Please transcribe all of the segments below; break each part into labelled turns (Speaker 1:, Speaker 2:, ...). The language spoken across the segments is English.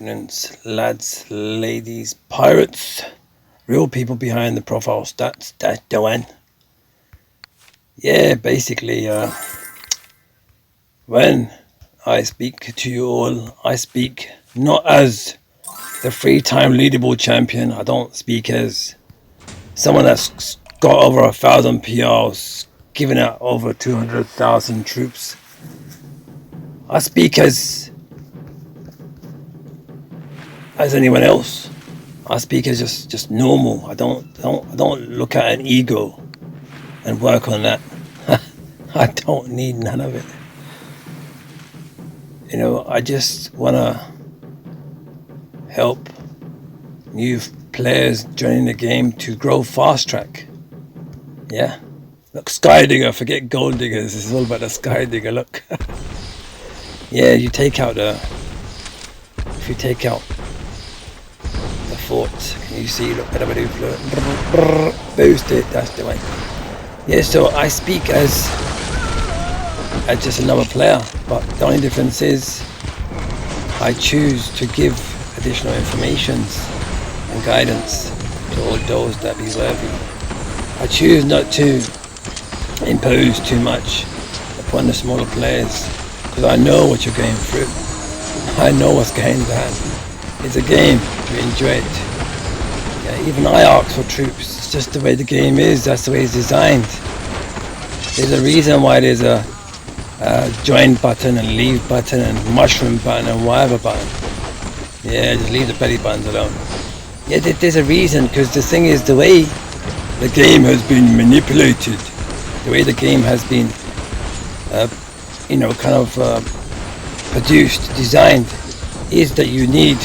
Speaker 1: Lads, ladies, pirates, real people behind the profile stats. That's the one. Yeah, basically, when I speak to you all, I speak not as the three-time leaderboard champion. I don't speak as someone that's got over 1,000 PRs, given out over 200,000 troops. I speak as anyone else. I speak as just normal. I don't look at an ego and work on that. I don't need none of it. I just wanna help new players joining the game to grow fast track. Yeah. Look, Sky Digger, forget Gold Diggers. This is all about the Sky Digger. Look. Yeah, if you take out the fort, can you see? Look at the boost it. That's the way. Yeah, so I speak as just another player, but the only difference is I choose to give additional informations and guidance to all those that be worthy. I choose not to impose too much upon the smaller players because I know what you're going through. I know what's going down. It's a game. You enjoy it. Yeah, even I ask for troops. It's just the way the game is. That's the way it's designed. There's a reason why there's a join button and leave button and mushroom button and whatever button. Yeah, just leave the belly buttons alone. Yeah, there's a reason, because the thing is, the way the game has been manipulated, the way the game has been produced, designed, is that you need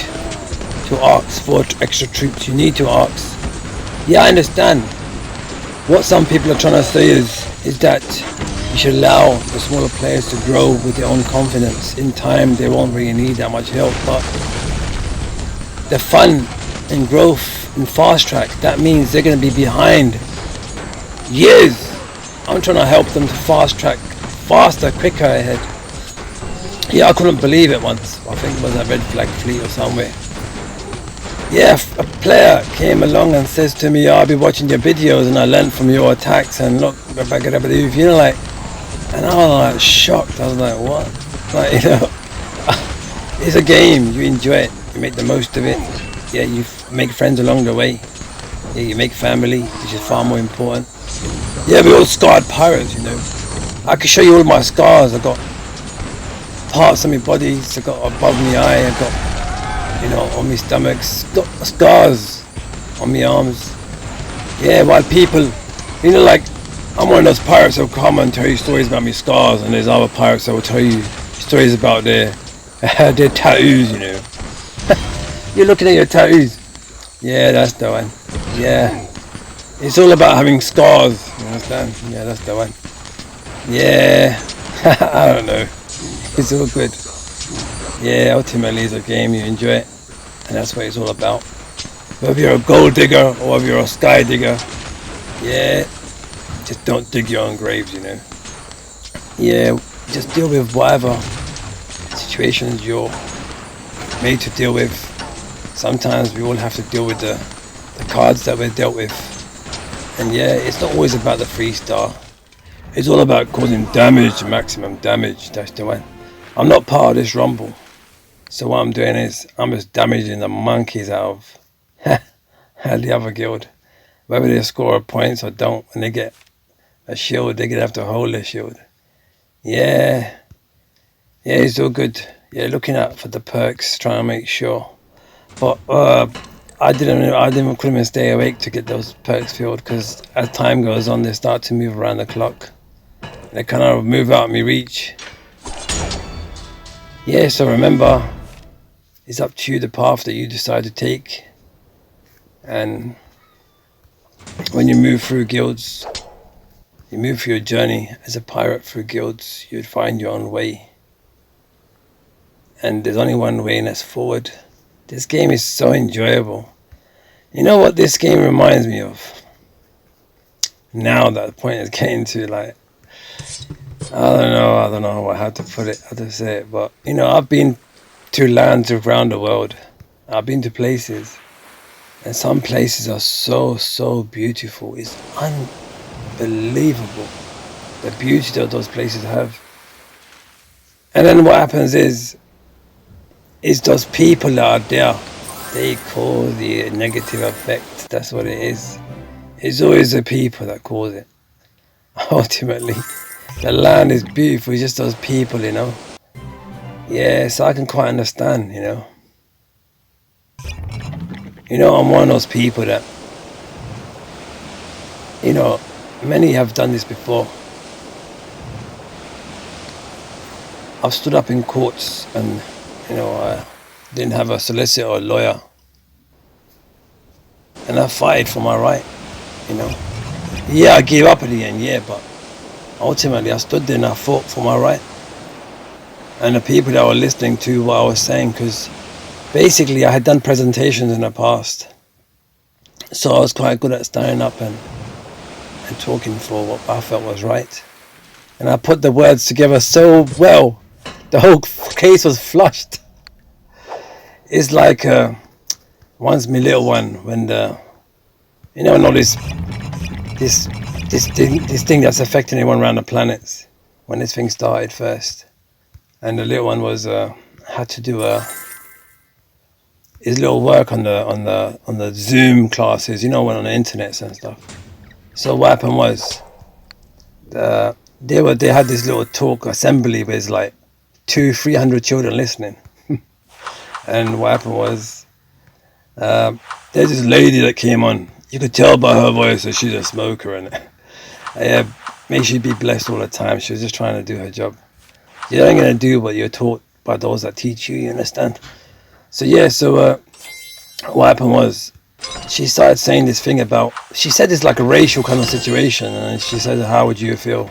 Speaker 1: to ask for extra troops. You need to ask. Yeah, I understand. What some people are trying to say is that you should allow the smaller players to grow with their own confidence. In time, they won't really need that much help, but the fun and growth in fast track, that means they're going to be behind years. I'm trying to help them to fast track faster, quicker ahead. Yeah, I couldn't believe it once. I think it was a Red Flag Fleet or somewhere. Yeah, a player came along and says to me, I'll be watching your videos and I learned from your attacks and look, and I was like shocked. I was like, what? Like, it's a game. You enjoy it. You make the most of it. Yeah, you make friends along the way. Yeah, you make family, which is far more important. Yeah, we're all scarred pirates, I can show you all my scars. I got parts of my body. I got above my eye. I got, on my stomach. Got scars on my arms. Yeah, while people, like, I'm one of those pirates that will come and tell you stories about my scars, and there's other pirates that will tell you stories about their tattoos, You're looking at your tattoos. Yeah, that's the one. Yeah. It's all about having scars, you understand? Yeah, that's the one. Yeah. I don't know. It's all good. Yeah, ultimately it's a game, you enjoy it. And that's what it's all about. Whether you're a gold digger or whether you're a sky digger, yeah, just don't dig your own graves, Yeah, just deal with whatever situations you're made to deal with. Sometimes we all have to deal with the cards that we're dealt with. And yeah, it's not always about the 3-star. It's all about causing damage, maximum damage. That's the one. I'm not part of this rumble. So what I'm doing is I'm just damaging the monkeys out of the other guild. Whether they score points or don't, when they get a shield, they're gonna have to hold their shield. Yeah, it's all good. Yeah, looking out for the perks, trying to make sure. But I couldn't even stay awake to get those perks filled, because as time goes on, they start to move around the clock. They kind of move out of my reach. Yeah, so remember, it's up to you the path that you decide to take. And when you move through guilds, you move through your journey as a pirate through guilds, you'd find your own way. And there's only one way, and that's forward. This game is so enjoyable. You know what this game reminds me of? Now that the point is getting to, like, I don't know how to put it, how to say it, but I've been to lands around the world. I've been to places, and some places are so beautiful. It's unbelievable the beauty that those places have. And then what happens is those people that are there, they cause the negative effect. That's what it is. It's always the people that cause it. Ultimately, the land is beautiful. It's just those people, you know. Yeah, so I can quite understand, you know. You know, I'm one of those people that, you know, many have done this before. I've stood up in courts and, you know, I didn't have a solicitor or a lawyer. And I fight for my right, you know. Yeah, I gave up at the end, yeah, but ultimately I stood there and I fought for my right. And the people that were listening to what I was saying, because basically I had done presentations in the past. So I was quite good at standing up and talking for what I felt was right. And I put the words together so well, the whole case was flushed. It's like once my little one, when you know, this thing that's affecting everyone around the planet, when this thing started first, and the little one was had to do his little work on the Zoom classes, you know, when on the internet and stuff. So what happened was, they had this little talk assembly where it's like 200-300 children listening. And what happened was, there's this lady that came on. You could tell by her voice that she's a smoker, and may she be blessed all the time. She was just trying to do her job. You're not gonna do what you're taught by those that teach you. You understand? So yeah. So what happened was, she started saying this thing about. She said it's like a racial kind of situation, and she said, "How would you feel?"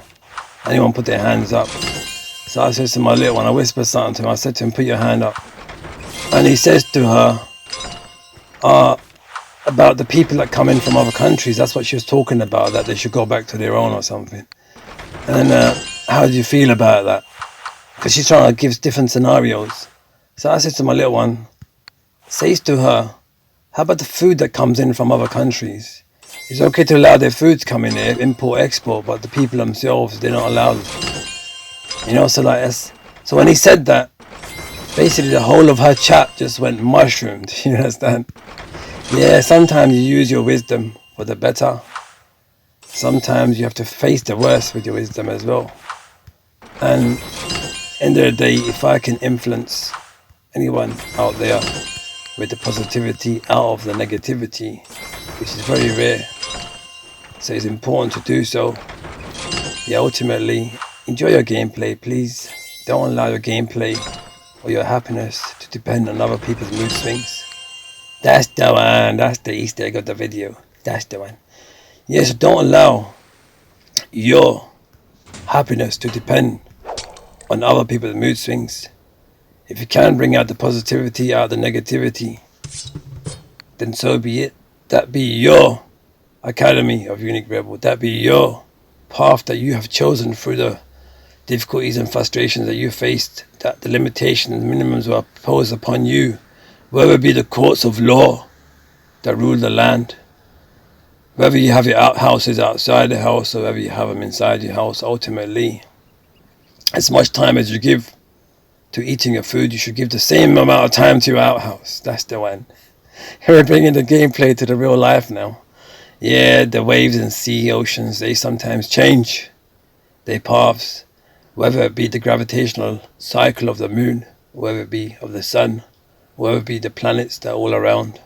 Speaker 1: Anyone put their hands up. So I said to my little one, I whispered something to him. I said to him, "Put your hand up." And he says to her, about the people that come in from other countries. That's what she was talking about, that they should go back to their own or something. And then, how do you feel about that? Because she's trying to give different scenarios. So I said to my little one, says to her, how about the food that comes in from other countries? It's okay to allow their food to come in here, import, export, but the people themselves, they're not allowed. You know, so like, so when he said that, basically the whole of her chat just went mushroomed, you understand? Yeah, sometimes you use your wisdom for the better. Sometimes you have to face the worst with your wisdom as well. And end of the day, if I can influence anyone out there with the positivity out of the negativity, which is very rare, so it's important to do so. Yeah, ultimately, enjoy your gameplay, please. Don't allow your gameplay or your happiness to depend on other people's mood swings. That's the one. That's the Easter egg of the video. That's the one. Yes, don't allow your happiness to depend on other people's mood swings. If you can bring out the positivity out of the negativity, then so be it. That be your Academy of Unique Rebel. That be your path that you have chosen through the difficulties and frustrations that you faced, that the limitations and minimums were imposed upon you, whether it be the courts of law that rule the land, whether you have your houses outside the house or whether you have them inside your house. Ultimately, as much time as you give to eating your food, you should give the same amount of time to your outhouse. That's the one. We're bringing the gameplay to the real life now. Yeah, the waves and sea oceans, they sometimes change their paths, whether it be the gravitational cycle of the moon, whether it be of the sun, whether it be the planets that are all around,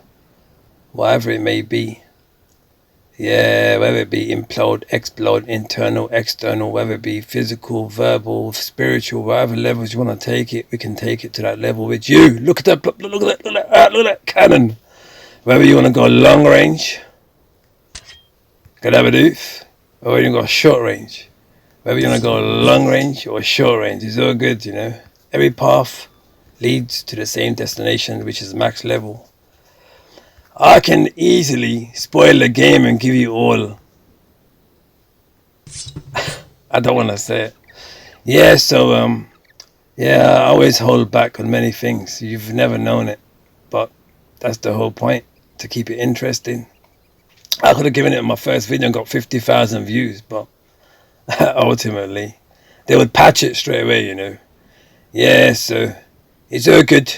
Speaker 1: whatever it may be. Yeah, whether it be implode, explode, internal, external, whether it be physical, verbal, spiritual, whatever levels you want to take it, we can take it to that level with you. Look at that, look at that cannon. Whether you want to go long range, Gadabadoof, or you want to go short range. Whether you want to go long range or short range, it's all good, you know. Every path leads to the same destination, which is max level. I can easily spoil the game and give you all. I don't want to say it. Yeah, so Yeah, I always hold back on many things. You've never known it, but that's the whole point, to keep it interesting. I could have given it my first video and got 50,000 views, but ultimately, they would patch it straight away, you know. Yeah, so it's all good.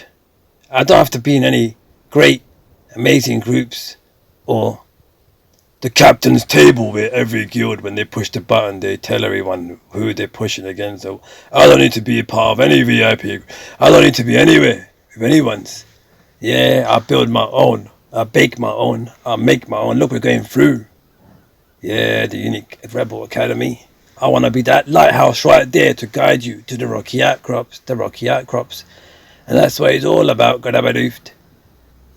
Speaker 1: I don't have to be in any great, amazing groups or the captain's table where every guild, when they push the button, they tell everyone who they're pushing against. So I don't need to be a part of any VIP. I don't need to be anywhere with anyone's. Yeah, I build my own. I bake my own. I make my own. Look, we're going through. Yeah, the Unique Rebel Academy. I want to be that lighthouse right there to guide you to the rocky outcrops, And that's what it's all about, Gadabadoofed.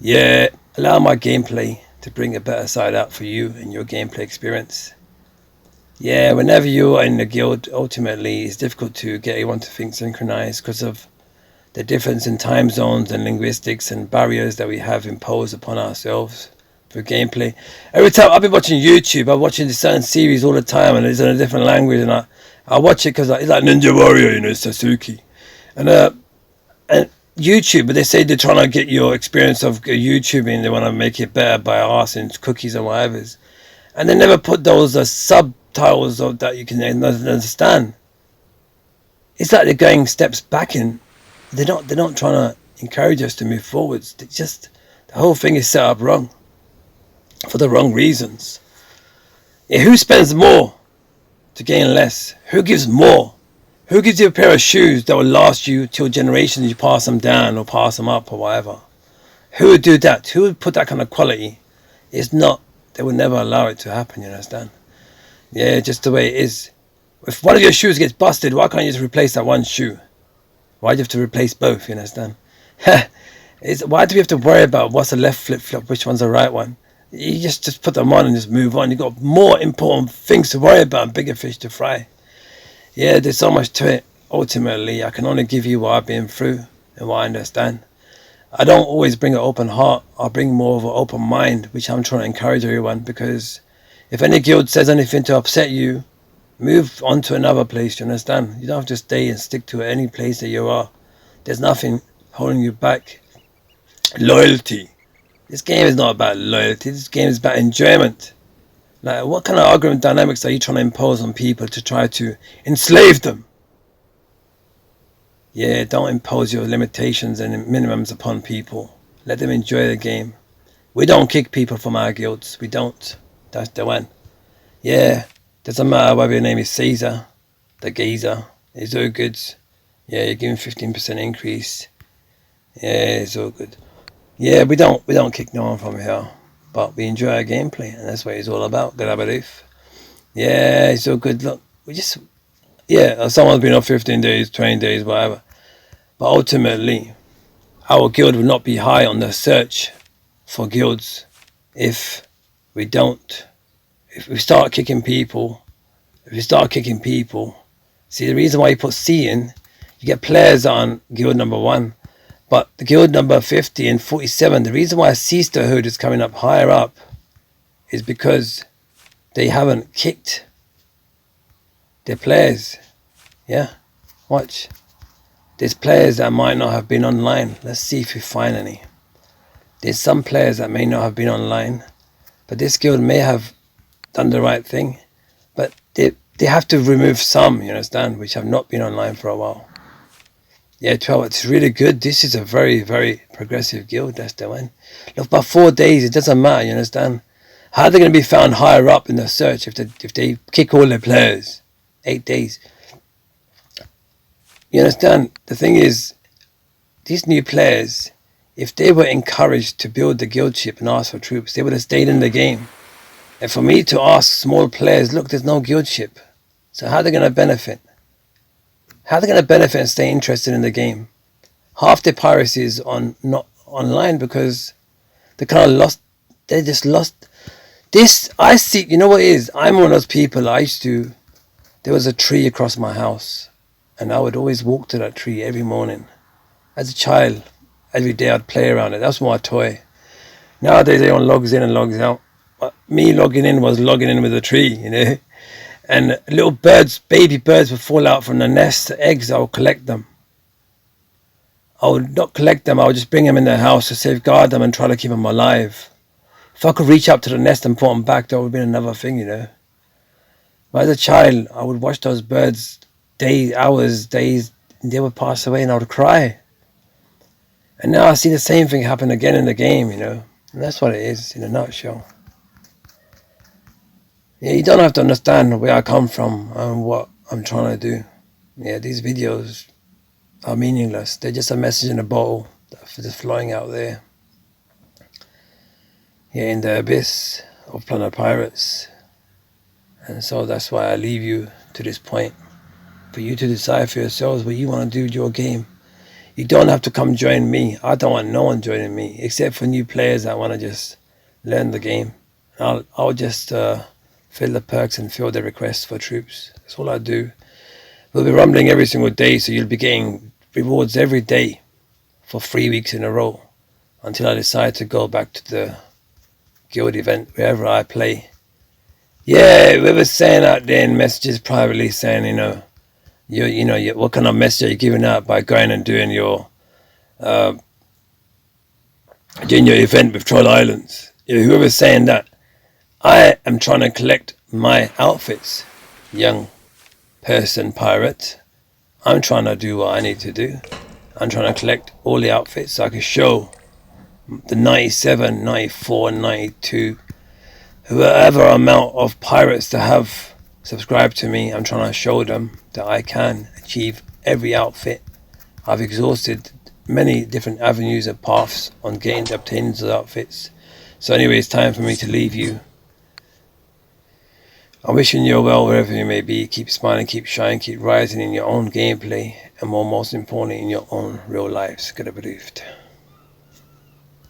Speaker 1: Yeah, allow my gameplay to bring a better side out for you and your gameplay experience. Yeah, whenever you are in a guild, ultimately it's difficult to get everyone to think synchronized because of the difference in time zones and linguistics and barriers that we have imposed upon ourselves for gameplay. Every time I've been watching YouTube, I'm watching this certain series all the time and it's in a different language, and I watch it because it's like Ninja Warrior, you know, Sasuke. And YouTube, but they say they're trying to get your experience of YouTubing, they want to make it better by asking cookies and whatever. And they never put those subtitles of that you can understand. It's like they're going steps back in. They're not trying to encourage us to move forwards. The whole thing is set up wrong, for the wrong reasons. Yeah, who spends more to gain less? Who gives more? Who gives you a pair of shoes that will last you till generations? You pass them down or pass them up or whatever. Who would do that? Who would put that kind of quality? It's not. They would never allow it to happen. You understand? Yeah, just the way it is. If one of your shoes gets busted, why can't you just replace that one shoe? Why do you have to replace both? You understand? Why do we have to worry about what's the left flip-flop, which one's the right one? You just put them on and just move on. You've got more important things to worry about and bigger fish to fry. Yeah, there's so much to it. Ultimately, I can only give you what I've been through and what I understand. I don't always bring an open heart. I bring more of an open mind, which I'm trying to encourage everyone, because if any guild says anything to upset you, move on to another place, you understand? You don't have to stay and stick to any place that you are. There's nothing holding you back. Loyalty. This game is not about loyalty. This game is about enjoyment. Like, what kind of argument dynamics are you trying to impose on people to try to enslave them? Yeah, don't impose your limitations and minimums upon people. Let them enjoy the game. We don't kick people from our guilds. We don't. That's the one. Yeah, doesn't matter whether your name is Caesar, the geezer. It's all good. Yeah, you're giving 15% increase. Yeah, it's all good. Yeah, we don't kick no one from here, but we enjoy our gameplay, and that's what it's all about. Yeah, it's all good. Look, someone's been off 15 days, 20 days, whatever. But ultimately, our guild will not be high on the search for guilds if we start kicking people. See, the reason why you put C in, you get players on guild number 1. But the guild number 50 and 47, the reason why Sisterhood is coming up higher up is because they haven't kicked their players. Yeah, watch. There's players that might not have been online. Let's see if we find any. There's some players that may not have been online, but this guild may have done the right thing. But they have to remove some, you understand, which have not been online for a while. Yeah, 12, it's really good. This is a very, very progressive guild. That's the one. Look, by 4 days, it doesn't matter, you understand? How are they going to be found higher up in the search if they kick all their players? 8 days. You understand? The thing is, these new players, if they were encouraged to build the guild ship and ask for troops, they would have stayed in the game. And for me to ask small players, look, there's no guild ship. So how are they going to benefit? How are they going to benefit and stay interested in the game? Half their piracy is not online because they kind of lost. They just lost. This, I see, you know what it is? I'm one of those people, there was a tree across my house, and I would always walk to that tree every morning. As a child, every day I'd play around it. That's my toy. Nowadays everyone logs in and logs out. But me logging in was logging in with a tree, you know. And little birds, baby birds would fall out from the nest, the eggs, I would collect them. I would not collect them. I would just bring them in the house to safeguard them and try to keep them alive. If I could reach up to the nest and put them back, that would have been another thing, you know. But as a child, I would watch those birds days, hours, days, and they would pass away and I would cry. And now I see the same thing happen again in the game, you know. And that's what it is in a nutshell. Yeah, you don't have to understand where I come from and what I'm trying to do. Yeah, these videos are meaningless. They're just a message in a bottle that's just flowing out there. Yeah, in the abyss of Planet Pirates. And so that's why I leave you to this point. For you to decide for yourselves what you want to do with your game. You don't have to come join me. I don't want no one joining me, except for new players that want to just learn the game. I'll just fill the perks and fill the requests for troops. That's all I do. We'll be rumbling every single day, so you'll be getting rewards every day for 3 weeks in a row until I decide to go back to the guild event wherever I play. Yeah, whoever's saying out there in messages privately saying, what kind of message are you giving out by going and doing your event with Troll Islands? Whoever's saying that, I am trying to collect my outfits, young person pirate. I'm trying to do what I need to do. I'm trying to collect all the outfits so I can show the 97, 94, 92, whoever amount of pirates that have subscribed to me. I'm trying to show them that I can achieve every outfit. I've exhausted many different avenues and paths on obtaining those outfits. So anyway, it's time for me to leave you. I'm wishing you well wherever you may be. Keep smiling, keep shining, keep rising in your own gameplay, and most importantly in your own real lives. Get a briefed.